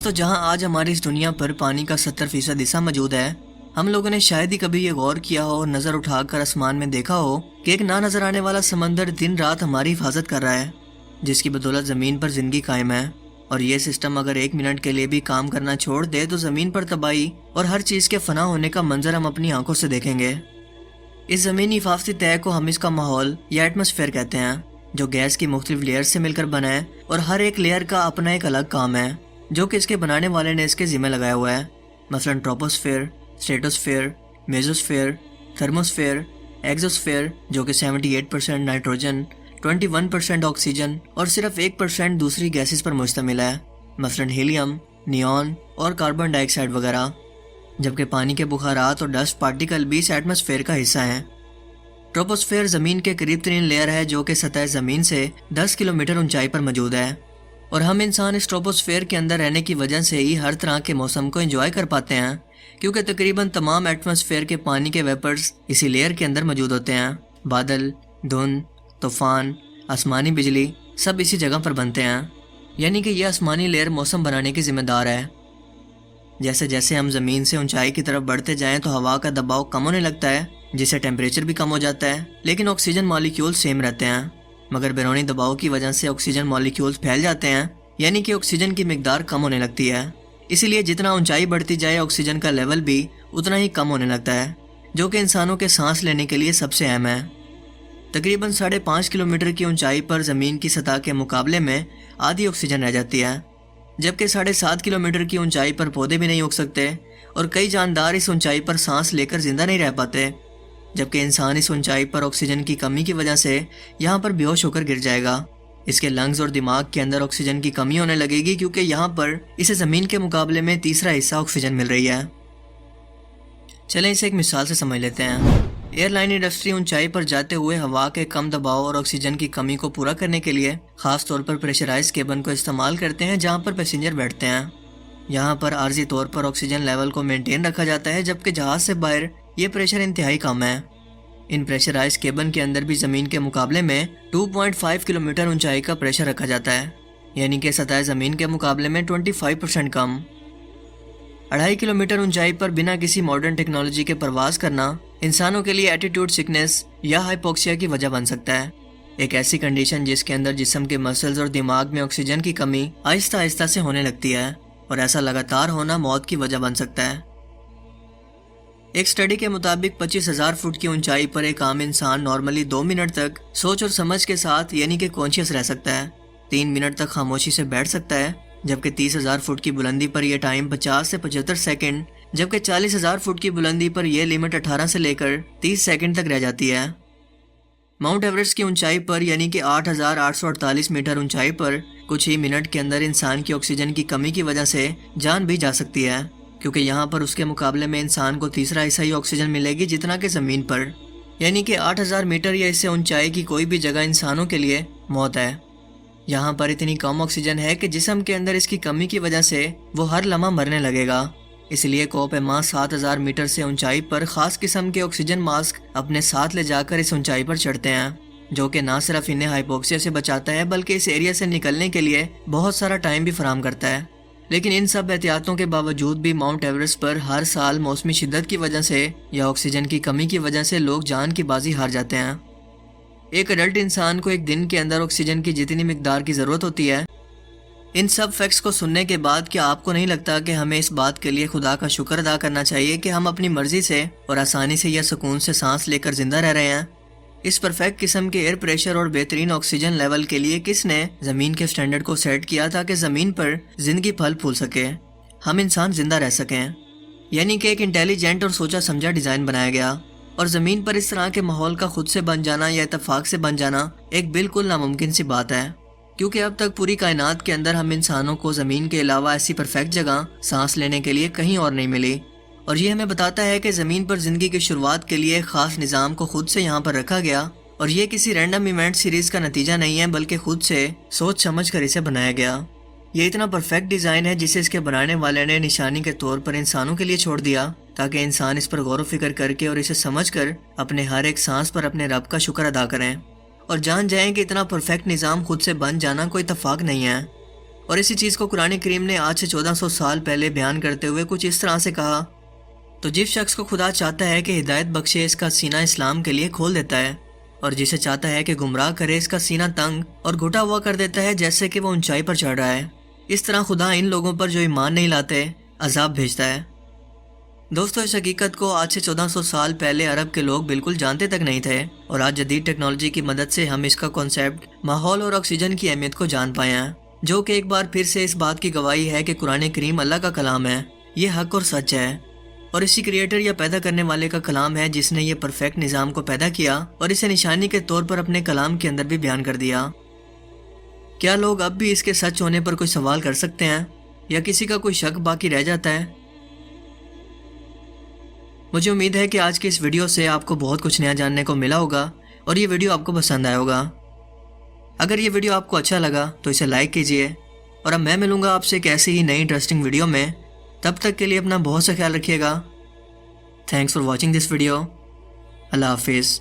تو جہاں آج ہماری اس دنیا پر پانی کا 70% حصہ موجود ہے، ہم لوگوں نے شاید ہی کبھی یہ غور کیا ہو اور نظر اٹھا کر آسمان میں دیکھا ہو کہ ایک نہ نظر آنے والا سمندر دن رات ہماری حفاظت کر رہا ہے، جس کی بدولت زمین پر زندگی قائم ہے۔ اور یہ سسٹم اگر ایک منٹ کے لیے بھی کام کرنا چھوڑ دے تو زمین پر تباہی اور ہر چیز کے فنا ہونے کا منظر ہم اپنی آنکھوں سے دیکھیں گے۔ اس زمینی حفاظتی طے کو ہم اس کا ماحول یا ایٹماسفیئر کہتے ہیں، جو گیس کی مختلف لیئر سے مل کر بنا ہے، اور ہر ایک لیئر کا اپنا ایک الگ کام ہے جو کہ اس کے بنانے والے نے اس کے ذمہ لگایا ہوا ہے۔ مثلا ٹروپوسفیئر، اسٹریٹوسفیئر، میزوسفیئر، تھرموسفیئر، ایگزوسفیئر جو کہ 78% نائٹروجن، 21% آکسیجن اور صرف 1% دوسری گیسز پر مشتمل ہے، مثلا ہیلیم، نیون اور کاربن ڈائی آکسائڈ وغیرہ، جبکہ پانی کے بخارات اور ڈسٹ پارٹیکل بھی اس ایٹماسفیئر کا حصہ ہیں۔ ٹروپوسفیئر زمین کے قریب ترین لیئر ہے جو کہ سطح زمین سے 10 کلومیٹر اونچائی پر موجود ہے، اور ہم انسان اس ٹروپوسفیئر کے اندر رہنے کی وجہ سے ہی ہر طرح کے موسم کو انجوائے کر پاتے ہیں، کیونکہ تقریباً تمام ایٹماسفیئر کے پانی کے ویپرز اسی لیئر کے اندر موجود ہوتے ہیں۔ بادل، دھند، طوفان، آسمانی بجلی سب اسی جگہ پر بنتے ہیں، یعنی کہ یہ آسمانی لیئر موسم بنانے کی ذمہ دار ہے۔ جیسے جیسے ہم زمین سے اونچائی کی طرف بڑھتے جائیں تو ہوا کا دباؤ کم ہونے لگتا ہے، جس سے ٹیمپریچر بھی کم ہو جاتا ہے، لیکن آکسیجن مالیکیول سیم رہتے ہیں، مگر بیرونی دباؤ کی وجہ سے آکسیجن مالیکیولز پھیل جاتے ہیں، یعنی کہ آکسیجن کی مقدار کم ہونے لگتی ہے۔ اسی لیے جتنا اونچائی بڑھتی جائے آکسیجن کا لیول بھی اتنا ہی کم ہونے لگتا ہے، جو کہ انسانوں کے سانس لینے کے لیے سب سے اہم ہے۔ تقریباً 5.5 کلومیٹر کی اونچائی پر زمین کی سطح کے مقابلے میں آدھی آکسیجن رہ جاتی ہے، جبکہ 7.5 کلومیٹر کی اونچائی پر پودے بھی نہیں اگ سکتے، اور کئی جاندار اس اونچائی پر سانس لے کر زندہ نہیں رہ پاتے، جبکہ انسان اس اونچائی پر آکسیجن کی کمی کی وجہ سے یہاں پر بے ہوش ہو کر گر جائے گا۔ اس کے لنگز اور دماغ کے اندر آکسیجن کی کمی ہونے لگے گی، کیونکہ یہاں پر اسے زمین کے مقابلے میں تیسرا حصہ آکسیجن مل رہی ہے۔ چلیں اسے ایک مثال سے سمجھ لیتے ہیں۔ ایئر لائن انڈسٹری اونچائی پر جاتے ہوئے ہوا کے کم دباؤ اور آکسیجن کی کمی کو پورا کرنے کے لیے خاص طور پر پریشرائز کیبن کو استعمال کرتے ہیں، جہاں پر پیسنجر بیٹھتے ہیں۔ یہاں پر عارضی طور پر آکسیجن لیول کو مینٹین رکھا جاتا ہے، جبکہ جہاز سے باہر یہ پریشر انتہائی کم ہے۔ ان پریشرائز کیبن کے اندر بھی زمین کے مقابلے میں 2.5 کلومیٹر اونچائی کا پریشر رکھا جاتا ہے، یعنی کہ سطح زمین کے مقابلے میں 25% کم۔ 2.5 کلومیٹر اونچائی پر بنا کسی ماڈرن ٹیکنالوجی کے پرواز کرنا انسانوں کے لیے ایٹیٹیوڈ سکنس یا ہائپوکسیا کی وجہ بن سکتا ہے، ایک ایسی کنڈیشن جس کے اندر جسم کے مسلز اور دماغ میں آکسیجن کی کمی آہستہ آہستہ سے ہونے لگتی ہے، اور ایسا لگاتار ہونا موت کی وجہ بن سکتا ہے۔ ایک سٹڈی کے مطابق 25,000 فٹ کی اونچائی پر ایک عام انسان نارملی 2 منٹ تک سوچ اور سمجھ کے ساتھ یعنی کہ کانشیس رہ سکتا ہے، 3 منٹ تک خاموشی سے بیٹھ سکتا ہے، جبکہ 30,000 فٹ کی بلندی پر یہ ٹائم 50 سے 75 سیکنڈ، جبکہ 40,000 فٹ کی بلندی پر یہ لمٹ 18 سے لے کر 30 سیکنڈ تک رہ جاتی ہے۔ ماؤنٹ ایوریسٹ کی اونچائی پر یعنی کہ 8,848 میٹر اونچائی پر کچھ ہی منٹ کے اندر انسان کی آکسیجن کی کمی کی وجہ سے جان بھی جا سکتی ہے، کیونکہ یہاں پر اس کے مقابلے میں انسان کو تیسرا حصہ ہی آکسیجن ملے گی جتنا کہ زمین پر، یعنی کہ 8,000 میٹر یا اس سے اونچائی کی کوئی بھی جگہ انسانوں کے لیے موت ہے۔ یہاں پر اتنی کم آکسیجن ہے کہ جسم کے اندر اس کی کمی کی وجہ سے وہ ہر لمحہ مرنے لگے گا، اس لیے کوہ پیما 7,000 میٹر سے اونچائی پر خاص قسم کے آکسیجن ماسک اپنے ساتھ لے جا کر اس اونچائی پر چڑھتے ہیں، جو کہ نہ صرف انہیں ہائپوکسیا سے بچاتا ہے بلکہ اس ایریا سے نکلنے کے لیے بہت سارا ٹائم بھی فراہم کرتا ہے۔ لیکن ان سب احتیاطوں کے باوجود بھی ماؤنٹ ایوریسٹ پر ہر سال موسمی شدت کی وجہ سے یا آکسیجن کی کمی کی وجہ سے لوگ جان کی بازی ہار جاتے ہیں۔ ایک اڈلٹ انسان کو ایک دن کے اندر آکسیجن کی جتنی مقدار کی ضرورت ہوتی ہے۔ ان سب فیکٹس کو سننے کے بعد کیا آپ کو نہیں لگتا کہ ہمیں اس بات کے لیے خدا کا شکر ادا کرنا چاہیے کہ ہم اپنی مرضی سے اور آسانی سے یا سکون سے سانس لے کر زندہ رہ رہے ہیں؟ اس پرفیکٹ قسم کے ایئر پریشر اور بہترین آکسیجن لیول کے لیے کس نے زمین کے سٹینڈرڈ کو سیٹ کیا تاکہ زمین پر زندگی پھل پھول سکے، ہم انسان زندہ رہ سکیں؟ یعنی کہ ایک انٹیلیجنٹ اور سوچا سمجھا ڈیزائن بنایا گیا، اور زمین پر اس طرح کے ماحول کا خود سے بن جانا یا اتفاق سے بن جانا ایک بالکل ناممکن سی بات ہے، کیونکہ اب تک پوری کائنات کے اندر ہم انسانوں کو زمین کے علاوہ ایسی پرفیکٹ جگہ سانس لینے کے لیے کہیں اور نہیں ملی، اور یہ ہمیں بتاتا ہے کہ زمین پر زندگی کی شروعات کے لیے ایک خاص نظام کو خود سے یہاں پر رکھا گیا، اور یہ کسی رینڈم ایونٹ سیریز کا نتیجہ نہیں ہے بلکہ خود سے سوچ سمجھ کر اسے بنایا گیا۔ یہ اتنا پرفیکٹ ڈیزائن ہے جسے اس کے بنانے والے نے نشانی کے طور پر انسانوں کے لیے چھوڑ دیا، تاکہ انسان اس پر غور و فکر کر کے اور اسے سمجھ کر اپنے ہر ایک سانس پر اپنے رب کا شکر ادا کریں، اور جان جائیں کہ اتنا پرفیکٹ نظام خود سے بن جانا کوئی اتفاق نہیں ہے، اور اسی چیز کو قرآن کریم نے آج سے 1400 سال پہلے بیان کرتے ہوئے کچھ اس طرح سے کہا، تو جس شخص کو خدا چاہتا ہے کہ ہدایت بخشے اس کا سینہ اسلام کے لیے کھول دیتا ہے، اور جسے چاہتا ہے کہ گمراہ کرے اس کا سینہ تنگ اور گھٹا ہوا کر دیتا ہے جیسے کہ وہ اونچائی پر چڑھ رہا ہے۔ اس طرح خدا ان لوگوں پر جو ایمان نہیں لاتے عذاب بھیجتا ہے۔ دوستو، اس حقیقت کو آج سے 1400 سال پہلے عرب کے لوگ بالکل جانتے تک نہیں تھے، اور آج جدید ٹیکنالوجی کی مدد سے ہم اس کا کانسیپٹ ماحول اور آکسیجن کی اہمیت کو جان پائے ہیں، جو کہ ایک بار پھر سے اس بات کی گواہی ہے کہ قرآن کریم اللہ کا کلام ہے، یہ حق اور سچ ہے، اور اسی کریٹر یا پیدا کرنے والے کا کلام ہے جس نے یہ پرفیکٹ نظام کو پیدا کیا اور اسے نشانی کے طور پر اپنے کلام کے اندر بھی بیان کر دیا۔ کیا لوگ اب بھی اس کے سچ ہونے پر کوئی سوال کر سکتے ہیں، یا کسی کا کوئی شک باقی رہ جاتا ہے؟ مجھے امید ہے کہ آج کی اس ویڈیو سے آپ کو بہت کچھ نیا جاننے کو ملا ہوگا اور یہ ویڈیو آپ کو پسند آیا ہوگا۔ اگر یہ ویڈیو آپ کو اچھا لگا تو اسے لائک کیجئے، اور اب میں ملوں گا آپ سے ایک ایسی ہی نئی انٹرسٹنگ ویڈیو میں۔ تب تک کے لیے اپنا بہت سا خیال رکھیے گا۔ Thanks for watching this video. اللہ حافظ۔